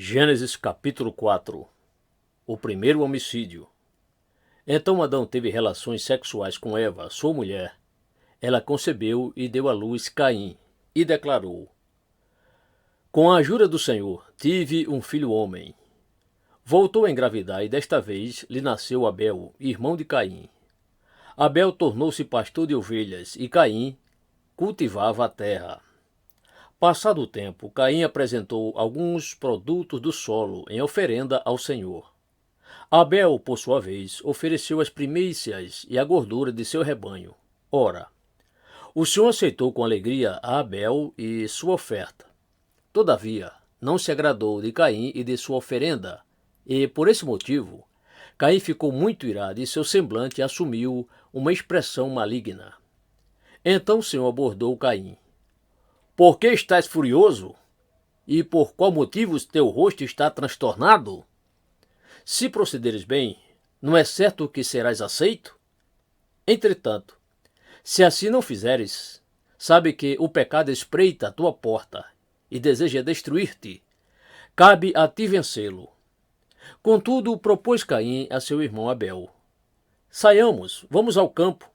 Gênesis capítulo 4. O primeiro homicídio. Então Adão teve relações sexuais com Eva, sua mulher. Ela concebeu e deu à luz Caim, e declarou: Com a ajuda do Senhor, tive um filho homem. Voltou a engravidar e desta vez lhe nasceu Abel, irmão de Caim. Abel tornou-se pastor de ovelhas e Caim cultivava a terra. Passado o tempo, Caim apresentou alguns produtos do solo em oferenda ao Senhor. Abel, por sua vez, ofereceu as primícias e a gordura de seu rebanho. Ora, o Senhor aceitou com alegria a Abel e sua oferta. Todavia, não se agradou de Caim e de sua oferenda, e, por esse motivo, Caim ficou muito irado e seu semblante assumiu uma expressão maligna. Então o Senhor abordou Caim. Por que estás furioso? E por qual motivo teu rosto está transtornado? Se procederes bem, não é certo que serás aceito? Entretanto, se assim não fizeres, sabe que o pecado espreita a tua porta e deseja destruir-te. Cabe a ti vencê-lo. Contudo, propôs Caim a seu irmão Abel: Saiamos, vamos ao campo.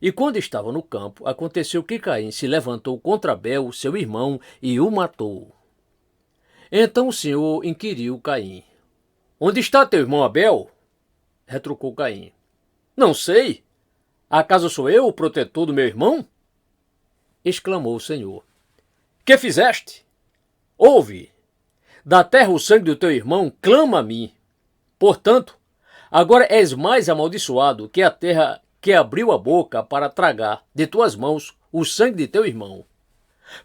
E quando estava no campo, aconteceu que Caim se levantou contra Abel, seu irmão, e o matou. Então o Senhor inquiriu Caim: Onde está teu irmão Abel? Retrucou Caim: Não sei. Acaso sou eu o protetor do meu irmão? Exclamou o Senhor: Que fizeste? Ouve, da terra o sangue do teu irmão clama a mim. Portanto, agora és mais amaldiçoado que a terra que abriu a boca para tragar de tuas mãos o sangue de teu irmão.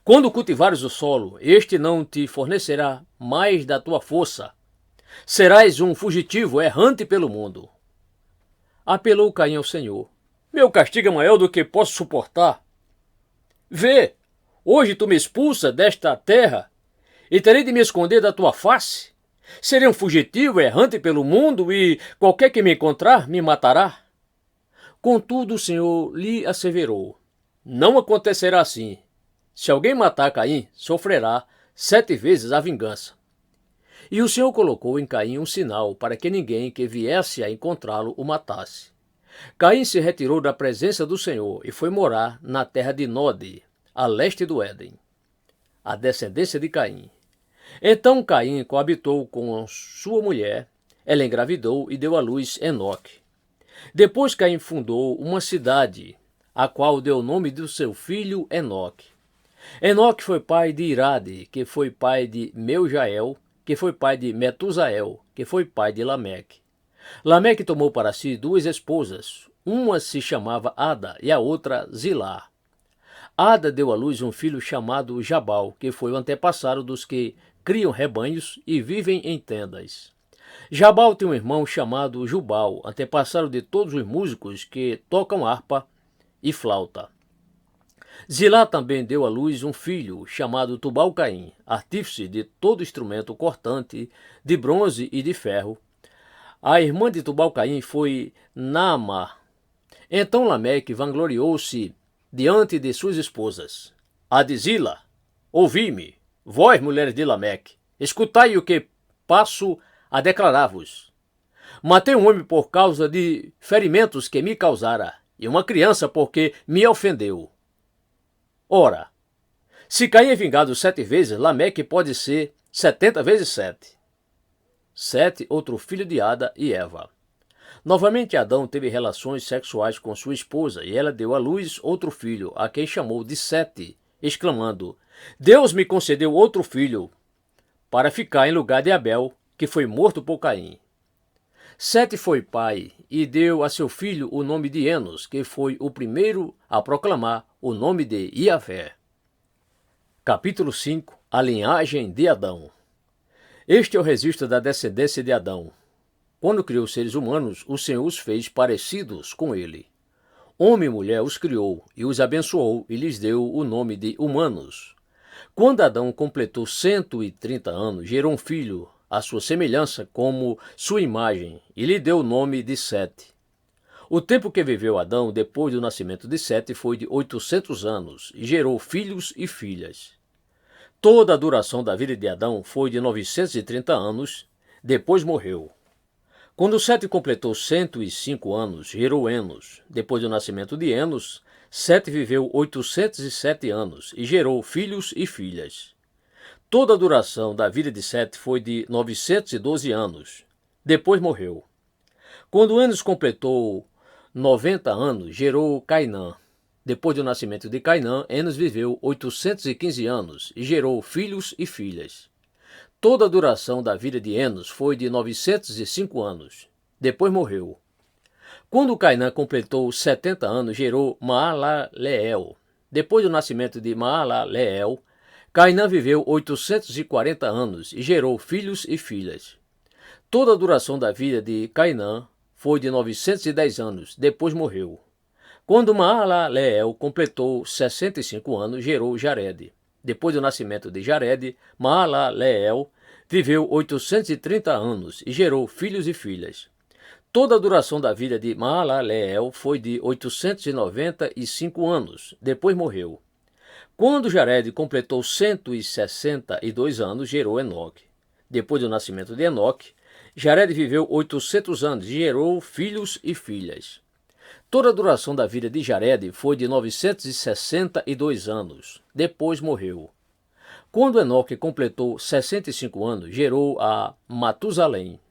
Quando cultivares o solo, este não te fornecerá mais da tua força. Serás um fugitivo errante pelo mundo. Apelou Caim ao Senhor: Meu castigo é maior do que posso suportar. Vê, hoje tu me expulsa desta terra e terei de me esconder da tua face. Serei um fugitivo errante pelo mundo e qualquer que me encontrar me matará. Contudo, o Senhor lhe asseverou: Não acontecerá assim. Se alguém matar Caim, sofrerá 7 vezes a vingança. E o Senhor colocou em Caim um sinal para que ninguém que viesse a encontrá-lo o matasse. Caim se retirou da presença do Senhor e foi morar na terra de Nod, a leste do Éden, a descendência de Caim. Então Caim coabitou com sua mulher, ela engravidou e deu à luz Enoque. Depois Caim fundou uma cidade, a qual deu o nome do seu filho Enoque. Enoque foi pai de Irade, que foi pai de Meujael, que foi pai de Metusael, que foi pai de Lameque. Lameque tomou para si 2 esposas, uma se chamava Ada e a outra Zilá. Ada deu à luz um filho chamado Jabal, que foi o antepassado dos que criam rebanhos e vivem em tendas. Jabal tem um irmão chamado Jubal, antepassado de todos os músicos que tocam harpa e flauta. Zilá também deu à luz um filho chamado Tubal-Caim, artífice de todo instrumento cortante, de bronze e de ferro. A irmã de Tubal-Caim foi Naamá. Então Lameque vangloriou-se diante de suas esposas. A de Zila: Ouvi-me, vós, mulheres de Lameque, escutai o que passo a declarar-vos. Matei um homem por causa de ferimentos que me causara, e uma criança porque me ofendeu. Ora, se Caim é vingado 7 vezes, Lameque pode ser 70 vezes 7. Sete, outro filho de Ada e Eva. Novamente Adão teve relações sexuais com sua esposa, e ela deu à luz outro filho, a quem chamou de Sete, exclamando: Deus me concedeu outro filho, para ficar em lugar de Abel, que foi morto por Caim. Sete foi pai e deu a seu filho o nome de Enos, que foi o primeiro a proclamar o nome de Iavé. Capítulo 5. A linhagem de Adão. Este é o registro da descendência de Adão. Quando criou os seres humanos, o Senhor os fez parecidos com ele. Homem e mulher os criou e os abençoou e lhes deu o nome de humanos. Quando Adão completou 130 anos, gerou um filho à sua semelhança como sua imagem, e lhe deu o nome de Sete. O tempo que viveu Adão depois do nascimento de Sete foi de 800 anos, e gerou filhos e filhas. Toda a duração da vida de Adão foi de 930 anos, depois morreu. Quando Sete completou 105 anos, gerou Enos. Depois do nascimento de Enos, Sete viveu 807 anos e gerou filhos e filhas. Toda a duração da vida de Sete foi de 912 anos. Depois morreu. Quando Enos completou 90 anos, gerou Cainã. Depois do nascimento de Cainã, Enos viveu 815 anos e gerou filhos e filhas. Toda a duração da vida de Enos foi de 905 anos. Depois morreu. Quando Cainã completou 70 anos, gerou Maalaleel. Depois do nascimento de Maalaleel, Cainã viveu 840 anos e gerou filhos e filhas. Toda a duração da vida de Cainã foi de 910 anos. Depois morreu. Quando Maalaleel completou 65 anos, gerou Jared. Depois do nascimento de Jared, Maalaleel viveu 830 anos e gerou filhos e filhas. Toda a duração da vida de Maalaleel foi de 895 anos. Depois morreu. Quando Jared completou 162 anos, gerou Enoque. Depois do nascimento de Enoque, Jared viveu 800 anos e gerou filhos e filhas. Toda a duração da vida de Jared foi de 962 anos. Depois morreu. Quando Enoque completou 65 anos, gerou a Matusalém.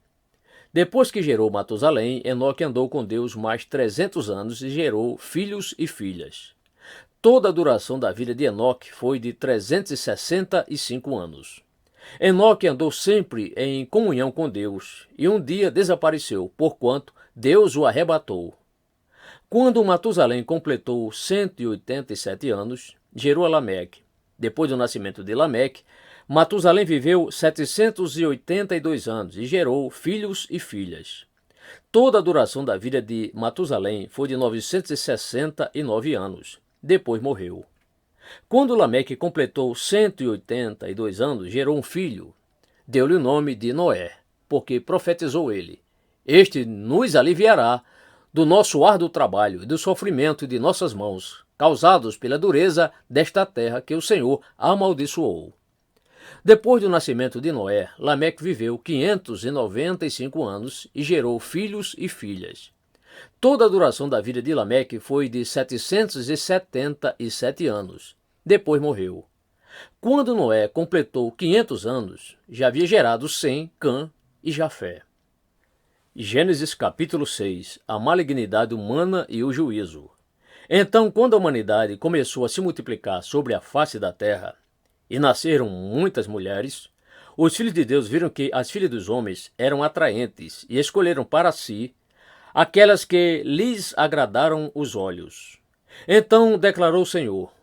Depois que gerou Matusalém, Enoque andou com Deus mais 300 anos e gerou filhos e filhas. Toda a duração da vida de Enoque foi de 365 anos. Enoque andou sempre em comunhão com Deus e um dia desapareceu, porquanto Deus o arrebatou. Quando Matusalém completou 187 anos, gerou Lameque. Depois do nascimento de Lameque, Matusalém viveu 782 anos e gerou filhos e filhas. Toda a duração da vida de Matusalém foi de 969 anos. Depois morreu. Quando Lameque completou 182 anos, gerou um filho. Deu-lhe o nome de Noé, porque profetizou ele: Este nos aliviará do nosso árduo trabalho e do sofrimento de nossas mãos, causados pela dureza desta terra que o Senhor amaldiçoou. Depois do nascimento de Noé, Lameque viveu 595 anos e gerou filhos e filhas. Toda a duração da vida de Lameque foi de 777 anos. Depois morreu. Quando Noé completou 500 anos, já havia gerado Sem, Cã e Jafé. Gênesis capítulo 6. A malignidade humana e o juízo. Então, quando a humanidade começou a se multiplicar sobre a face da terra, e nasceram muitas mulheres, os filhos de Deus viram que as filhas dos homens eram atraentes e escolheram para si aquelas que lhes agradaram os olhos. Então declarou o Senhor: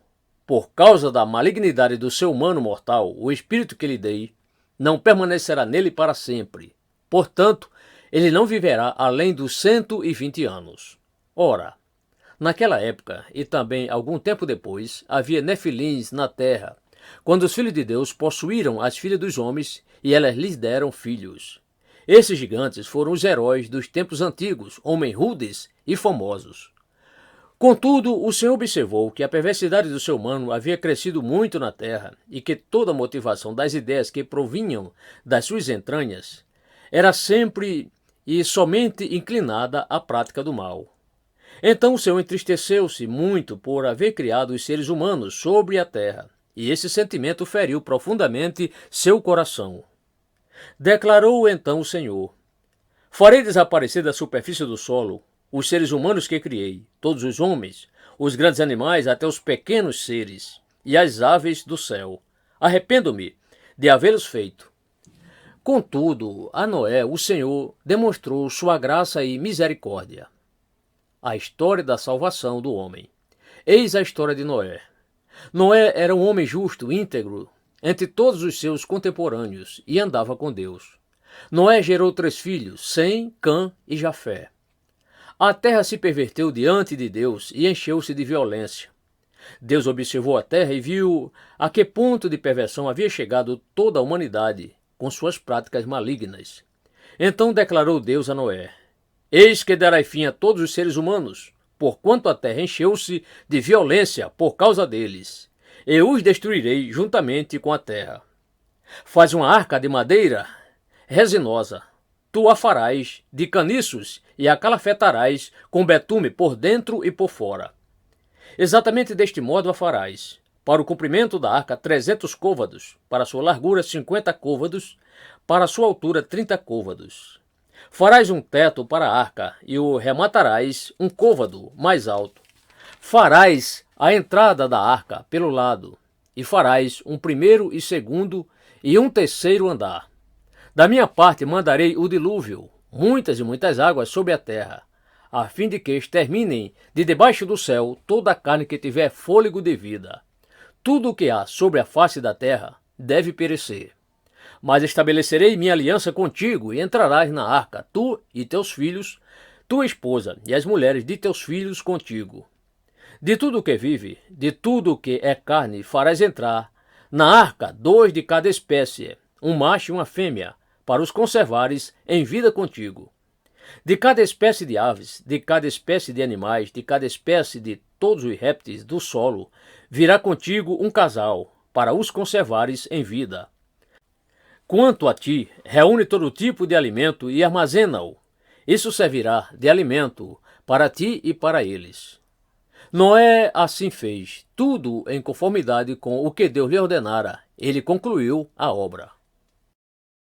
Por causa da malignidade do ser humano mortal, o espírito que lhe dei não permanecerá nele para sempre. Portanto, ele não viverá além dos 120 anos. Ora, naquela época, e também algum tempo depois, havia nefilins na terra, quando os filhos de Deus possuíram as filhas dos homens e elas lhes deram filhos. Esses gigantes foram os heróis dos tempos antigos, homens rudes e famosos. Contudo, o Senhor observou que a perversidade do ser humano havia crescido muito na terra e que toda a motivação das ideias que provinham das suas entranhas era sempre e somente inclinada à prática do mal. Então o Senhor entristeceu-se muito por haver criado os seres humanos sobre a terra, e esse sentimento feriu profundamente seu coração. Declarou então o Senhor: Farei desaparecer da superfície do solo os seres humanos que criei, todos os homens, os grandes animais até os pequenos seres, e as aves do céu. Arrependo-me de havê-los feito. Contudo, a Noé o Senhor demonstrou sua graça e misericórdia. A história da salvação do homem. Eis a história de Noé. Noé era um homem justo, íntegro, entre todos os seus contemporâneos, e andava com Deus. Noé gerou 3 filhos, Sem, Cã e Jafé. A terra se perverteu diante de Deus e encheu-se de violência. Deus observou a terra e viu a que ponto de perversão havia chegado toda a humanidade com suas práticas malignas. Então declarou Deus a Noé: Eis que darei fim a todos os seres humanos, porquanto a terra encheu-se de violência por causa deles. Eu os destruirei juntamente com a terra. Faz uma arca de madeira resinosa. Tu a farás de caniços e a calafetarás com betume por dentro e por fora. Exatamente deste modo a farás. Para o comprimento da arca 300 côvados, para sua largura 50 côvados, para sua altura 30 côvados. Farás um teto para a arca e o rematarás um côvado mais alto. Farás a entrada da arca pelo lado e farás um primeiro e segundo e um terceiro andar. Da minha parte mandarei o dilúvio, muitas e muitas águas sobre a terra, a fim de que exterminem de debaixo do céu toda a carne que tiver fôlego de vida. Tudo o que há sobre a face da terra deve perecer. Mas estabelecerei minha aliança contigo e entrarás na arca, tu e teus filhos, tua esposa e as mulheres de teus filhos contigo. De tudo o que vive, de tudo o que é carne, farás entrar na arca 2 de cada espécie, um macho e uma fêmea, para os conservares em vida contigo. De cada espécie de aves, de cada espécie de animais, de cada espécie de todos os répteis do solo, virá contigo um casal, para os conservares em vida. Quanto a ti, reúne todo tipo de alimento e armazena-o. Isso servirá de alimento para ti e para eles. Noé assim fez, tudo em conformidade com o que Deus lhe ordenara. Ele concluiu a obra.